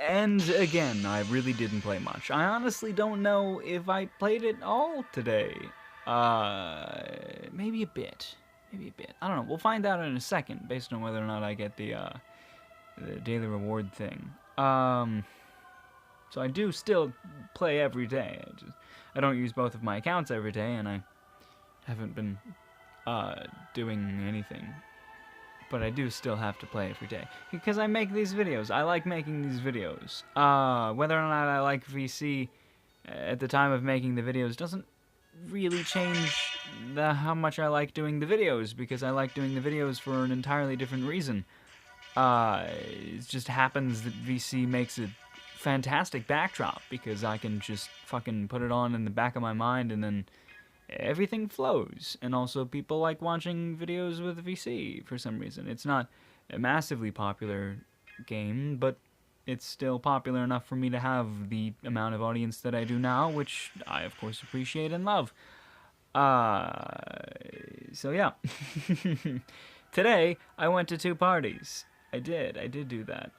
And again, I really didn't play much. I honestly don't know if I played it all today. Maybe a bit. Maybe a bit. I don't know. We'll find out in a second, based on whether or not I get the daily reward thing. So I do still play every day. I don't use both of my accounts every day, and I haven't been doing anything. But I do still have to play every day because I make these videos. I like making these videos. Whether or not I like VC at the time of making the videos doesn't really change how much I like doing the videos, because I like doing the videos for an entirely different reason. It just happens that VC makes a fantastic backdrop because I can just fucking put it on in the back of my mind and then everything flows. And also people like watching videos with VC for some reason. It's not a massively popular game, but it's still popular enough for me to have the amount of audience that I do now, which I of course appreciate and love. So yeah. Today I went to 2 parties. I did do that.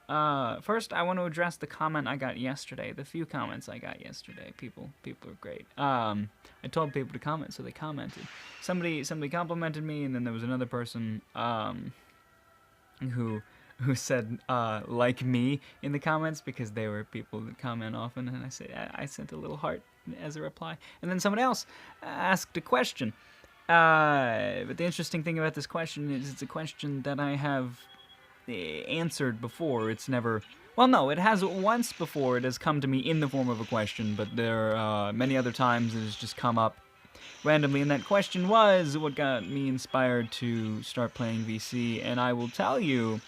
First, I want to address the comment I got yesterday. The few comments I got yesterday. People are great. I told people to comment, so they commented. Somebody complimented me, and then there was another person who said like me in the comments, because they were people that comment often, and I sent a little heart as a reply. And then someone else asked a question. But the interesting thing about this question is it's a question that I have answered before. It's never... Well, no, it has once before. It has come to me in the form of a question, but there are many other times it has just come up randomly, and that question was what got me inspired to start playing VC. And I will tell you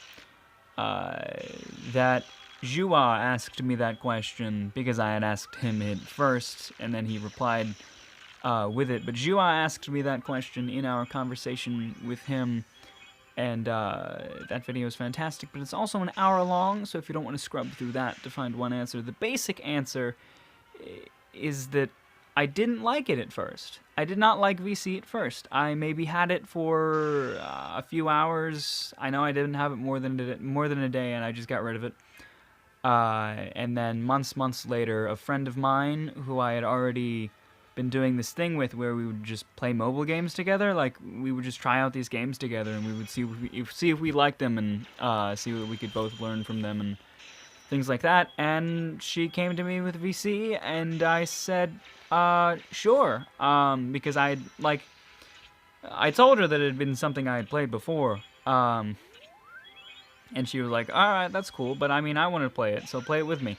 that Jua asked me that question because I had asked him it first, and then he replied with it. But Jua asked me that question in our conversation with him, and that video is fantastic, but it's also an hour long, so if you don't want to scrub through that to find one answer, the basic answer is that I didn't like it at first. I did not like VC at first. I maybe had it for a few hours. I know I didn't have it more than a day, and I just got rid of it. And then months later, a friend of mine who I had already been doing this thing with, where we would just play mobile games together. Like, we would just try out these games together, and we would see if we liked them, and see what we could both learn from them and things like that. And she came to me with VC, and I said, sure, because I told her that it had been something I had played before, and she was like, all right, that's cool, but I mean, I want to play it, so play it with me.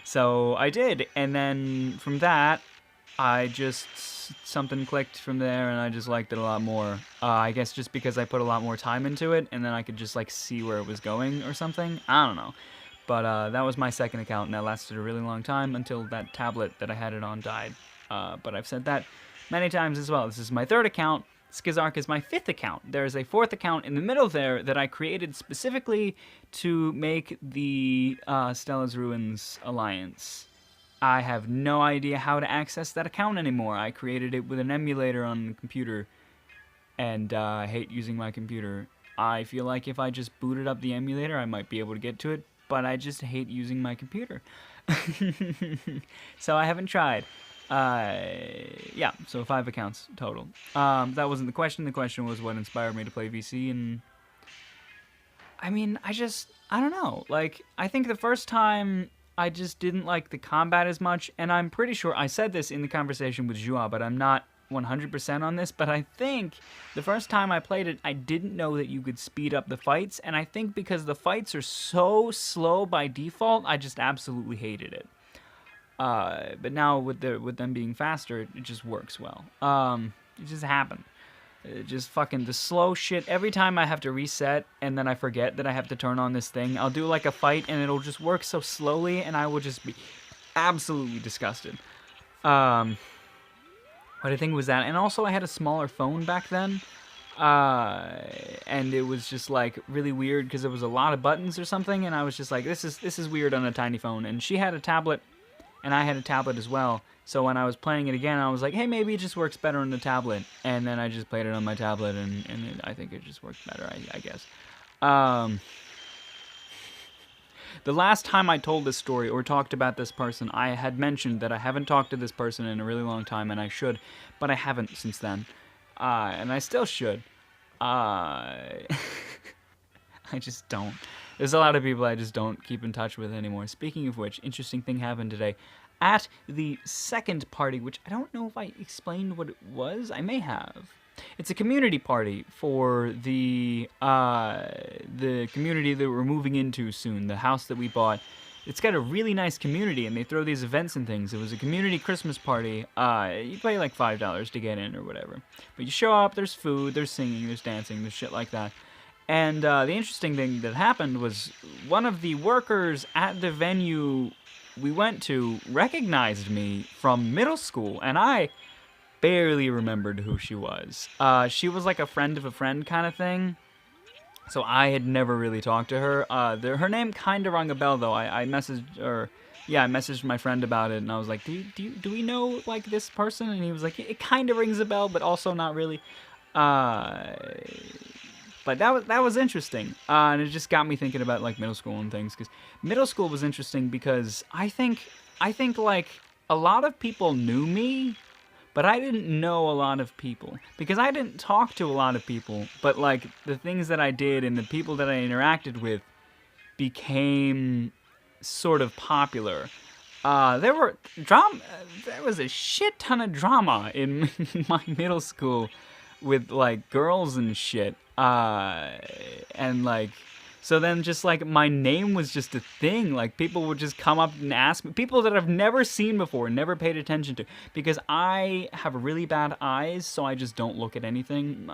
So I did, and then from that, something clicked from there, and I just liked it a lot more. I guess just because I put a lot more time into it, and then I could just, like, see where it was going or something. I don't know. But that was my second account, and that lasted a really long time until that tablet that I had it on died. But I've said that many times as well. This is my 3rd account. Skizark is my 5th account. There's a 4th account in the middle there that I created specifically to make the Stella's Ruins Alliance. I have no idea how to access that account anymore. I created it with an emulator on the computer, and I hate using my computer. I feel like if I just booted up the emulator, I might be able to get to it, but I just hate using my computer. So I haven't tried. Yeah, so 5 accounts total. That wasn't the question. The question was what inspired me to play VC, and I mean, I don't know. Like, I think the first time I just didn't like the combat as much, and I'm pretty sure I said this in the conversation with Joa, but I'm not 100% on this, but I think the first time I played it, I didn't know that you could speed up the fights, and I think because the fights are so slow by default, I just absolutely hated it. But now with them being faster, it just works well. It just happened. It just fucking the slow shit. Every time I have to reset and then I forget that I have to turn on this thing, I'll do like a fight and it'll just work so slowly, and I will just be absolutely disgusted. But I think it was that, and also I had a smaller phone back then. And it was just like really weird because there was a lot of buttons or something, and I was just like, this is weird on a tiny phone. And she had a tablet, and I had a tablet as well. So when I was playing it again, I was like, hey, maybe it just works better on the tablet. And then I just played it on my tablet, and I think it just worked better, I guess. The last time I told this story or talked about this person, I had mentioned that I haven't talked to this person in a really long time, and I should, but I haven't since then. And I still should. I just don't. There's a lot of people I just don't keep in touch with anymore. Speaking of which, interesting thing happened today. At the second party, which I don't know if I explained what it was. I may have. It's a community party for the community that we're moving into soon, the house that we bought. It's got a really nice community, and they throw these events and things. It was a community Christmas party. You pay like $5 to get in or whatever. But you show up, there's food, there's singing, there's dancing, there's shit like that. And the interesting thing that happened was one of the workers at the venue we went to recognized me from middle school, and I barely remembered who she was. She was like a friend of a friend kind of thing, so I had never really talked to her. Her name kind of rung a bell, though. I messaged her. Yeah, I messaged my friend about it, and I was like, do we know, like, this person? And he was like, it kind of rings a bell, but also not really. But that was interesting, and it just got me thinking about, like, middle school and things, because middle school was interesting because I think, like, a lot of people knew me, but I didn't know a lot of people, because I didn't talk to a lot of people, but, like, the things that I did and the people that I interacted with became sort of popular. There was a shit ton of drama in my middle school with, like, girls and shit, and, like, so then just, like, my name was just a thing. Like, people would just come up and ask me, people that I've never seen before, never paid attention to, because I have really bad eyes, so I just don't look at anything.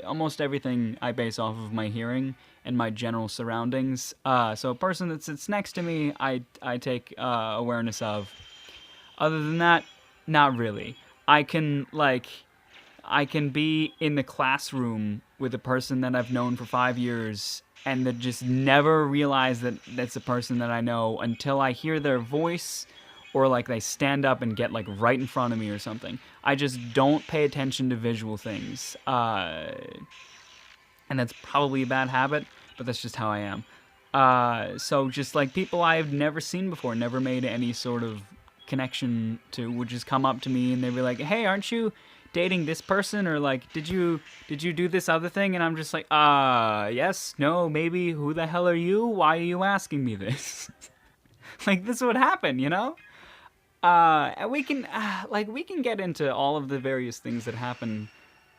Almost everything I base off of my hearing and my general surroundings. So a person that sits next to me, I take awareness of. Other than that, not really. I can be in the classroom with a person that I've known for 5 years and that just never realize that that's a person that I know until I hear their voice, or like they stand up and get like right in front of me or something. I just don't pay attention to visual things. And that's probably a bad habit, but that's just how I am. So just like people I've never seen before, never made any sort of connection to, would just come up to me and they'd be like, hey, aren't you dating this person, or like, did you do this other thing? And I'm just like, yes, no, maybe, who the hell are you? Why are you asking me this? Like, this would happen, you know? And we can get into all of the various things that happen,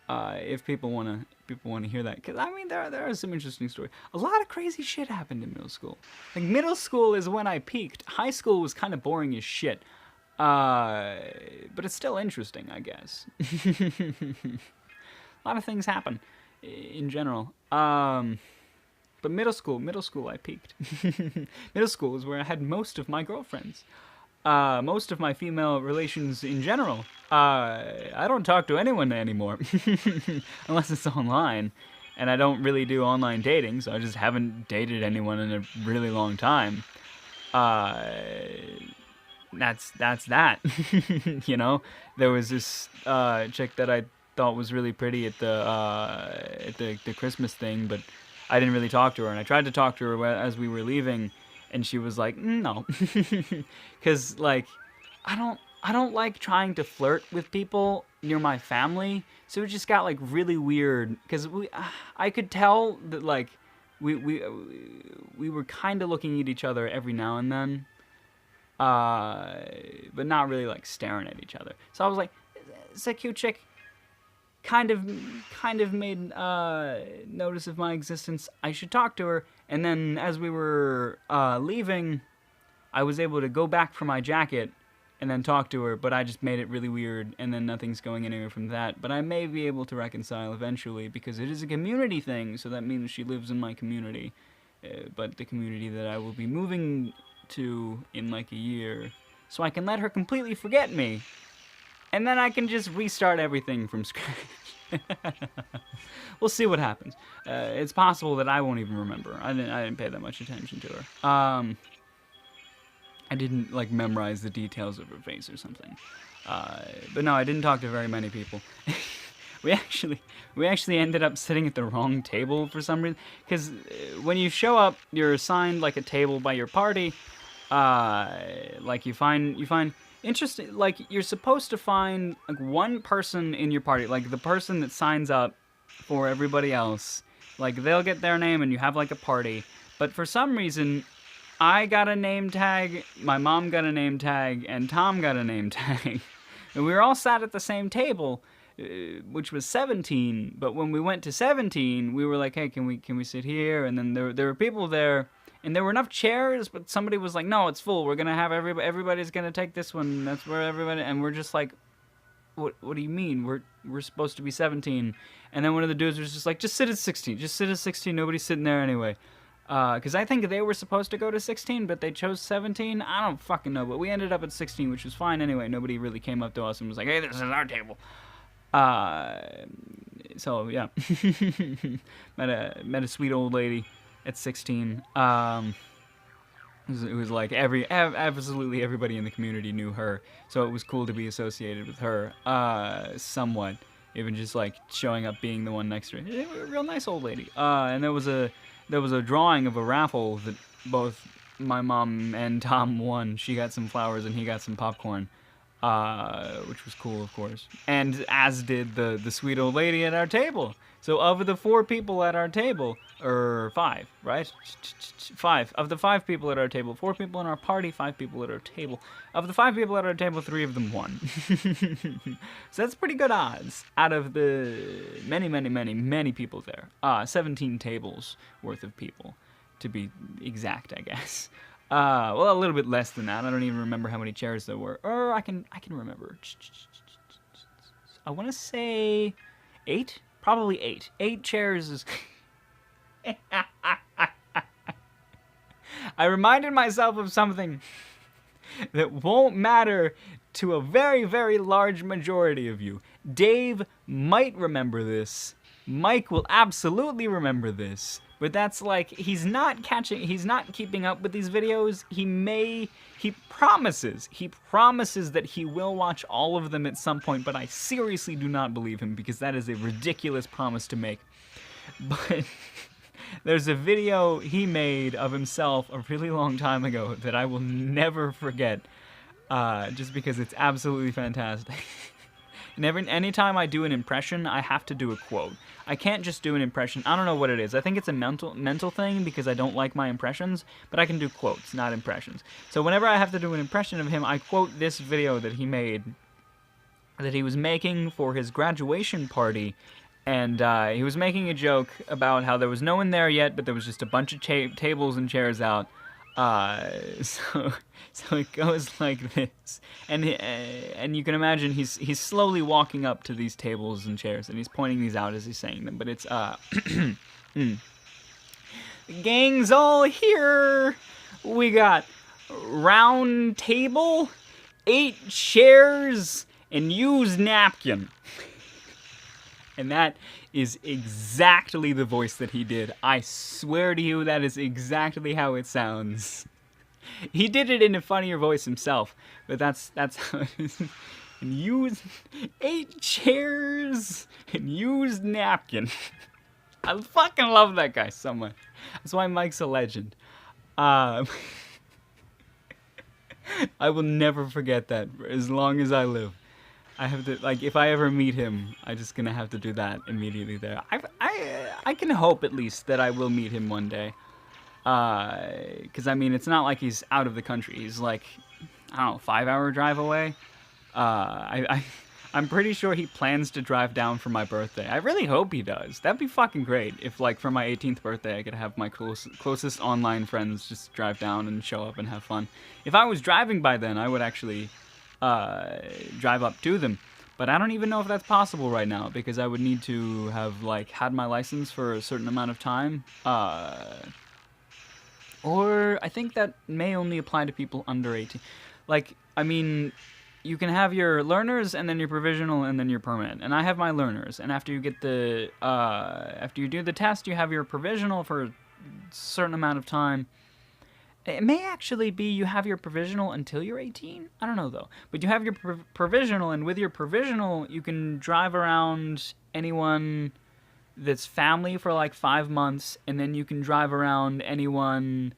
if people want to hear that, because I mean, there are some interesting stories. A lot of crazy shit happened in middle school. Like, middle school is when I peaked. High school was kind of boring as shit. But it's still interesting, I guess. A lot of things happen in general. But middle school, I peaked. Middle school is where I had most of my girlfriends. Most of my female relations in general. I don't talk to anyone anymore. Unless it's online. And I don't really do online dating, so I just haven't dated anyone in a really long time. That's that. You know, there was this chick that I thought was really pretty at the Christmas thing, but I didn't really talk to her, and I tried to talk to her as we were leaving, and she was like, no, because like I don't like trying to flirt with people near my family, so it just got like really weird, because I could tell that like we were kind of looking at each other every now and then. But not really like staring at each other. So I was like, it's a cute chick. Kind of made notice of my existence. I should talk to her. And then as we were leaving, I was able to go back for my jacket and then talk to her, but I just made it really weird, and then nothing's going anywhere from that. But I may be able to reconcile eventually, because it is a community thing, so that means she lives in my community. But the community that I will be moving to in like a year, so I can let her completely forget me, and then I can just restart everything from scratch. We'll see what happens. It's possible that I won't even remember. I didn't pay that much attention to her. I didn't like memorize the details of her face or something. But no, I didn't talk to very many people. we actually ended up sitting at the wrong table for some reason. Because when you show up, you're assigned like a table by your party. Like you find interesting. Like you're supposed to find like one person in your party, like the person that signs up for everybody else. Like they'll get their name, and you have like a party. But for some reason, I got a name tag, my mom got a name tag, and Tom got a name tag. And we were all sat at the same table, which was 17. But when we went to 17, we were like, hey, can we sit here? And then there were people there, and there were enough chairs, but somebody was like, no, it's full. We're going to have everybody's going to take this one. That's where everybody, and we're just like, what do you mean? We're supposed to be 17. And then one of the dudes was just like, just sit at 16. Just sit at 16. Nobody's sitting there anyway. Because I think they were supposed to go to 16, but they chose 17. I don't fucking know, but we ended up at 16, which was fine anyway. Nobody really came up to us and was like, hey, this is our table. So, yeah. met a sweet old lady at 16. It was like absolutely everybody in the community knew her, so it was cool to be associated with her, somewhat. Even just like showing up, being the one next to her. A real nice old lady. And there was a drawing of a raffle that both my mom and Tom won. She got some flowers and he got some popcorn, which was cool, of course. And as did the sweet old lady at our table. So of the 4 people at our table, or 5, right? 5. Of the 5 people at our table, 4 people in our party, 5 people at our table. Of the 5 people at our table, 3 of them won. So that's pretty good odds out of the many people there. 17 tables worth of people, to be exact, I guess. Well, a little bit less than that. I don't even remember how many chairs there were. Or I can remember. I want to say 8. Probably 8. 8 chairs is... I reminded myself of something that won't matter to a very, very large majority of you. Dave might remember this. Mike will absolutely remember this. But that's like, he's not keeping up with these videos. He promises that he will watch all of them at some point, but I seriously do not believe him, because that is a ridiculous promise to make. But there's a video he made of himself a really long time ago that I will never forget, just because it's absolutely fantastic. And anytime I do an impression, I have to do a quote. I can't just do an impression. I don't know what it is. I think it's a mental thing, because I don't like my impressions, but I can do quotes, not impressions. So whenever I have to do an impression of him, I quote this video that he made, that he was making for his graduation party, and he was making a joke about how there was no one there yet, but there was just a bunch of tables and chairs out. So it goes like this, and you can imagine he's slowly walking up to these tables and chairs, and he's pointing these out as he's saying them. But it's The gang's all here. We got round table, 8 chairs, and used napkin. And that is exactly the voice that he did. I swear to you, that is exactly how it sounds. He did it in a funnier voice himself, but that's how it is. And used 8 chairs and used napkin. I fucking love that guy so much. That's why Mike's a legend. I will never forget that for as long as I live. I have to, like, if I ever meet him, I'm just gonna have to do that immediately there. I can hope at least that I will meet him one day. Because, I mean, it's not like he's out of the country. He's like, I don't know, 5-hour drive away. I'm pretty sure he plans to drive down for my birthday. I really hope he does. That'd be fucking great if, like, for my 18th birthday, I could have my closest online friends just drive down and show up and have fun. If I was driving by then, I would actually drive up to them. But I don't even know if that's possible right now, because I would need to have, like, had my license for a certain amount of time. Or I think that may only apply to people under 18. Like, I mean, you can have your learners and then your provisional and then your permanent. And I have my learners. And after you get the, after you do the test, you have your provisional for a certain amount of time. It may actually be you have your provisional until you're 18. I don't know, though. But you have your provisional, and with your provisional, you can drive around anyone that's family for like 5 months, and then you can drive around anyone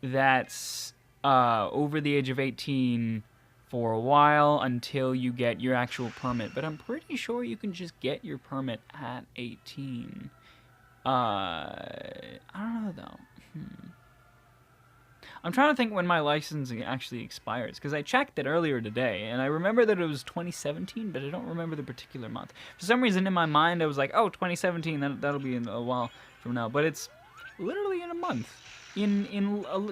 that's over the age of 18 for a while until you get your actual permit. But I'm pretty sure you can just get your permit at 18. I don't know though. I'm trying to think when my license actually expires, because I checked it earlier today, and I remember that it was 2017, but I don't remember the particular month. For some reason in my mind, I was like, oh, 2017, that'll be in a while from now, but it's literally in a month.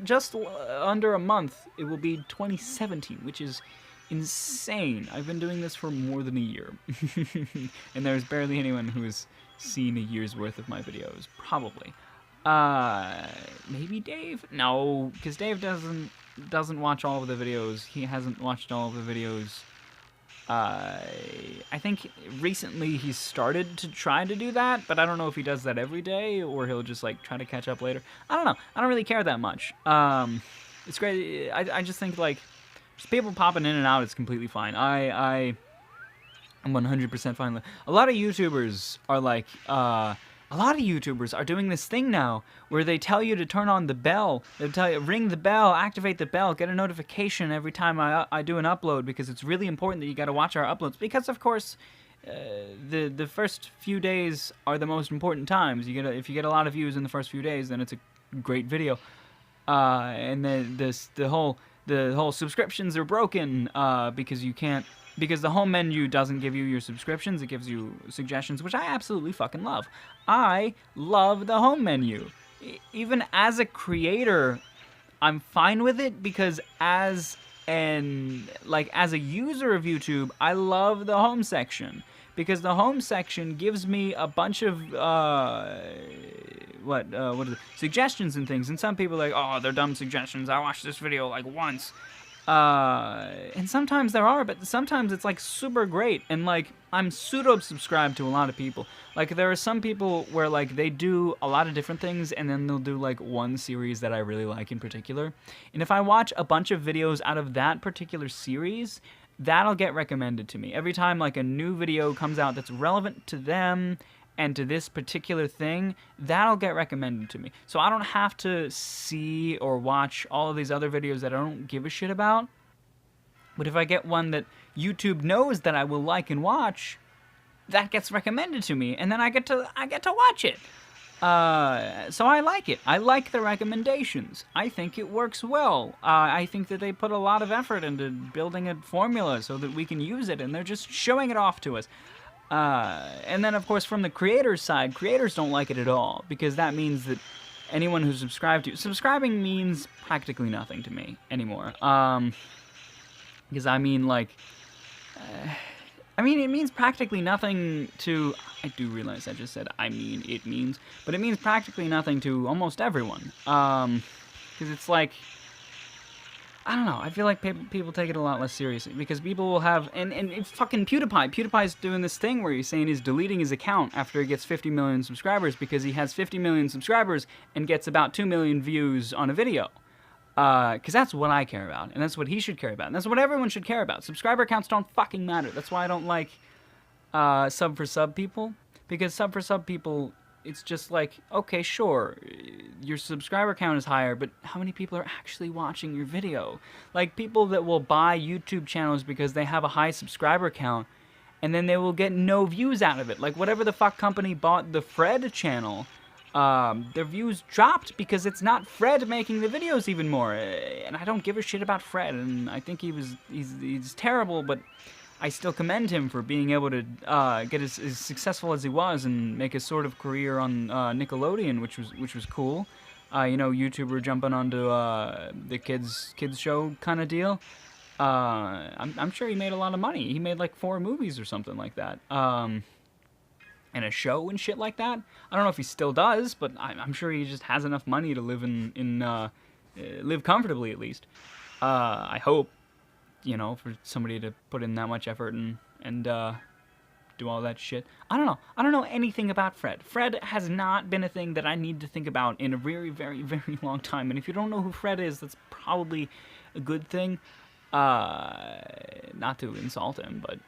Just under a month, it will be 2017, which is insane. I've been doing this for more than a year, and there's barely anyone who has seen a year's worth of my videos, probably. Maybe Dave? No, because Dave doesn't watch all of the videos. He hasn't watched all of the videos. I think recently he started to try to do that, but I don't know if he does that every day or he'll just like try to catch up later. I don't know. I don't really care that much. It's great. I just think like just people popping in and out is completely fine. I'm 100% fine. A lot of YouTubers are like, a lot of YouTubers are doing this thing now where they tell you to turn on the bell. They'll tell you, ring the bell, activate the bell, get a notification every time I do an upload, because it's really important that you got to watch our uploads. Because, of course, the first few days are the most important times. If you get a lot of views in the first few days, then it's a great video. And then the whole subscriptions are broken because the home menu doesn't give you your subscriptions, it gives you suggestions, which I absolutely fucking love. I love the home menu. Even as a creator, I'm fine with it, because as a user of YouTube, I love the home section. Because the home section gives me a bunch of suggestions and things, and some people are like, oh, they're dumb suggestions, I watched this video like once. And sometimes there are, but sometimes it's like super great, and like I'm pseudo-subscribed to a lot of people. Like there are some people where like they do a lot of different things, and then they'll do like one series that I really like in particular. And if I watch a bunch of videos out of that particular series, that'll get recommended to me. Every time like a new video comes out that's relevant to them and to this particular thing, that'll get recommended to me. So I don't have to see or watch all of these other videos that I don't give a shit about. But if I get one that YouTube knows that I will like and watch, that gets recommended to me, and then I get to watch it. So I like it. I like the recommendations. I think it works well. I think that they put a lot of effort into building a formula so that we can use it, and they're just showing it off to us. And then, of course, from the creators' side, creators don't like it at all, because that means that anyone who's subscribing means practically nothing to me anymore. Because I mean, like, it means practically nothing to, I do realize I just said it means, but it means practically nothing to almost everyone. Because it's like, I don't know, I feel like people take it a lot less seriously, because people will have, and it's fucking PewDiePie's doing this thing where he's saying he's deleting his account after he gets 50 million subscribers, because he has 50 million subscribers and gets about 2 million views on a video. Because that's what I care about, and that's what he should care about, and that's what everyone should care about. Subscriber counts don't fucking matter. That's why I don't like sub for sub people, because sub for sub people, it's just like, okay, sure, your subscriber count is higher, but how many people are actually watching your video? Like, people that will buy YouTube channels because they have a high subscriber count, and then they will get no views out of it. Like, whatever the fuck company bought the Fred channel, their views dropped because it's not Fred making the videos even more. And I don't give a shit about Fred, and I think he's terrible, but I still commend him for being able to get as successful as he was and make a sort of career on Nickelodeon, which was cool. YouTuber jumping onto the kids show kind of deal. I'm sure he made a lot of money. He made like 4 movies or something like that. And a show and shit like that. I don't know if he still does, but I'm sure he just has enough money to live live comfortably at least. I hope. For somebody to put in that much effort and do all that shit. I don't know. I don't know anything about Fred. Fred has not been a thing that I need to think about in a very, very, very long time. And if you don't know who Fred is, that's probably a good thing. Not to insult him, but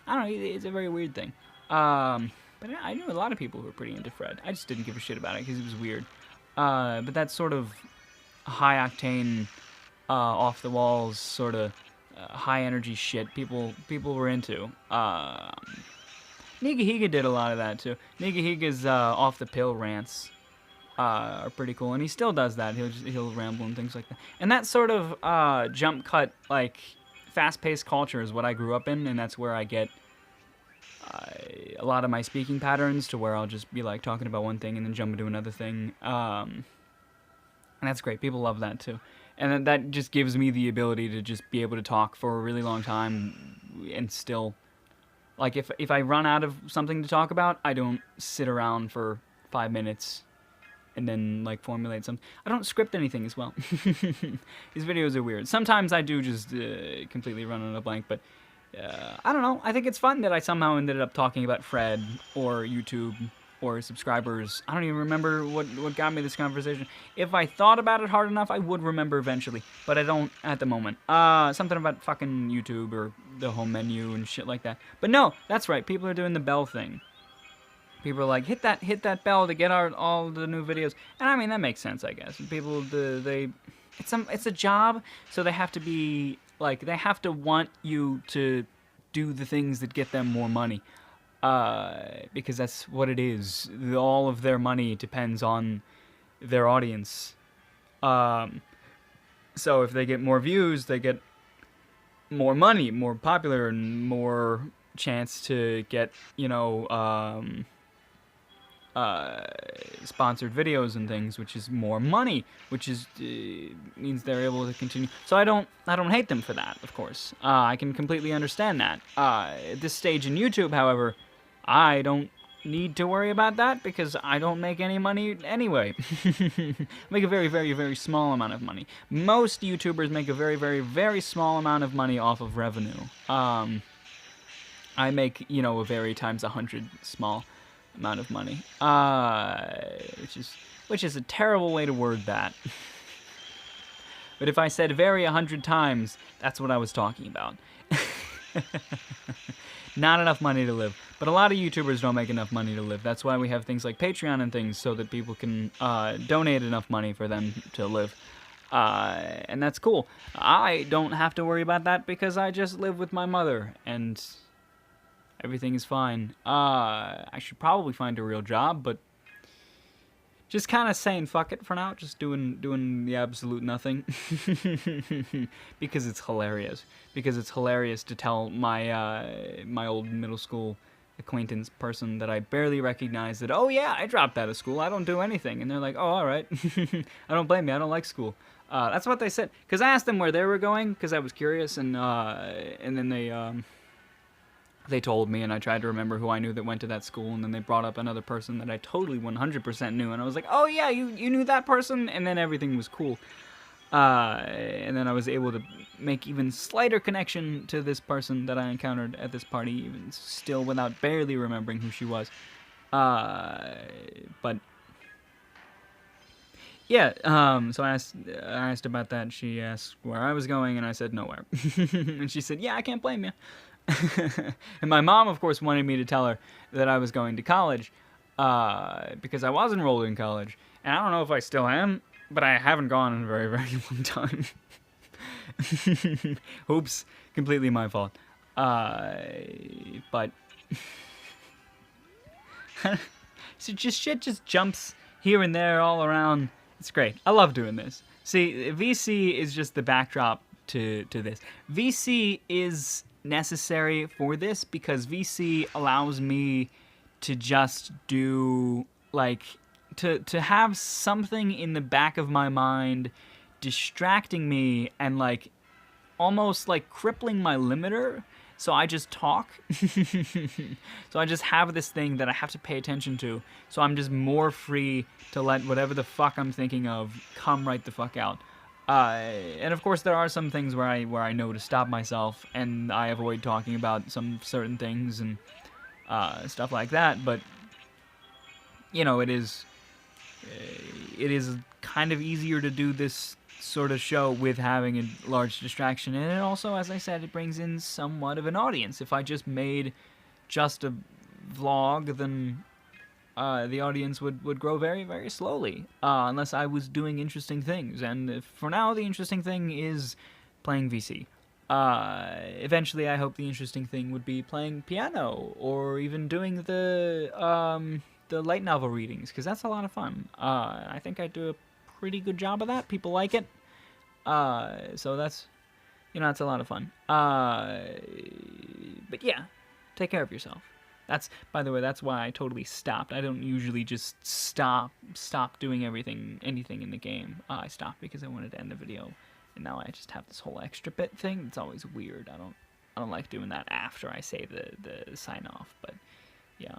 I don't know. It's a very weird thing. But But I knew a lot of people who were pretty into Fred. I just didn't give a shit about it because it was weird. But that sort of high-octane, off-the-walls, sort of high-energy shit people were into. Nigahiga did a lot of that, too. Nigahiga's off-the-pill rants are pretty cool, and he still does that. He'll ramble and things like that. And that sort of jump cut, like, fast-paced culture is what I grew up in, and that's where I get a lot of my speaking patterns, to where I'll just be like talking about one thing and then jump into another thing. And that's great. People love that too. And that just gives me the ability to just be able to talk for a really long time and still, like, if I run out of something to talk about, I don't sit around for 5 minutes and then, like, formulate something. I don't script anything as well. These videos are weird. Sometimes I do just completely run on a blank, but I don't know. I think it's fun that I somehow ended up talking about Fred or YouTube or subscribers. I don't even remember what got me this conversation. If I thought about it hard enough, I would remember eventually, but I don't at the moment. Something about fucking YouTube or the home menu and shit like that. But no, that's right. People are doing the bell thing. People are like, hit that bell to get all the new videos. And I mean, that makes sense, I guess. People, it's a job, so they have to be, like, they have to want you to do the things that get them more money. Because that's what it is. All of their money depends on their audience. So if they get more views, they get more money, more popular, and more chance to get, sponsored videos and things, which is more money, which is means they're able to continue. So I don't hate them for that, of course. I can completely understand that. At this stage in YouTube, however, I don't need to worry about that because I don't make any money anyway. I make a very, very, very small amount of money. Most YouTubers make a very, very, very small amount of money off of revenue. I make, a very times 100 small amount of money, which is a terrible way to word that. But if I said very 100 times, that's what I was talking about. Not enough money to live. But a lot of YouTubers don't make enough money to live. That's why we have things like Patreon and things, so that people can donate enough money for them to live. And that's cool. I don't have to worry about that because I just live with my mother, and everything is fine. I should probably find a real job, but just kind of saying fuck it for now. Just doing the absolute nothing. Because it's hilarious. Because it's hilarious to tell my my old middle school acquaintance person that I barely recognize that, oh yeah, I dropped out of school. I don't do anything. And they're like, oh, all right. I don't blame you. I don't like school. That's what they said. Because I asked them where they were going because I was curious, and then they told me, and I tried to remember who I knew that went to that school, and then they brought up another person that I totally 100% knew, and I was like, oh yeah, you knew that person, and then everything was cool. And then I was able to make even slighter connection to this person that I encountered at this party, even still without barely remembering who she was. But yeah, so I asked about that. She asked where I was going, and I said nowhere. And she said, yeah, I can't blame you. And my mom, of course, wanted me to tell her that I was going to college, because I was enrolled in college, and I don't know if I still am, but I haven't gone in a very, very long time. Oops, completely my fault. But so shit just jumps here and there all around. It's great. I love doing this. See, VC is just the backdrop to this. VC is necessary for this because VC allows me to just do, like, to have something in the back of my mind distracting me and, like, almost like crippling my limiter, so I just talk. So I just have this thing that I have to pay attention to, so I'm just more free to let whatever the fuck I'm thinking of come right the fuck out. And of course there are some things where I know to stop myself, and I avoid talking about some certain things and stuff like that, but it is kind of easier to do this sort of show with having a large distraction, and it also, as I said, it brings in somewhat of an audience. If I just made just a vlog, then the audience would grow very, very slowly, unless I was doing interesting things. And for now, the interesting thing is playing VC. Eventually, I hope the interesting thing would be playing piano, or even doing the light novel readings, because that's a lot of fun. I think I do a pretty good job of that. People like it. So that's, that's a lot of fun. But yeah, take care of yourself. That's, by the way, that's why I totally stopped. I don't usually just stop doing anything in the game. I stopped because I wanted to end the video, and now I just have this whole extra bit thing. It's always weird. I don't like doing that after I say the sign off. But yeah.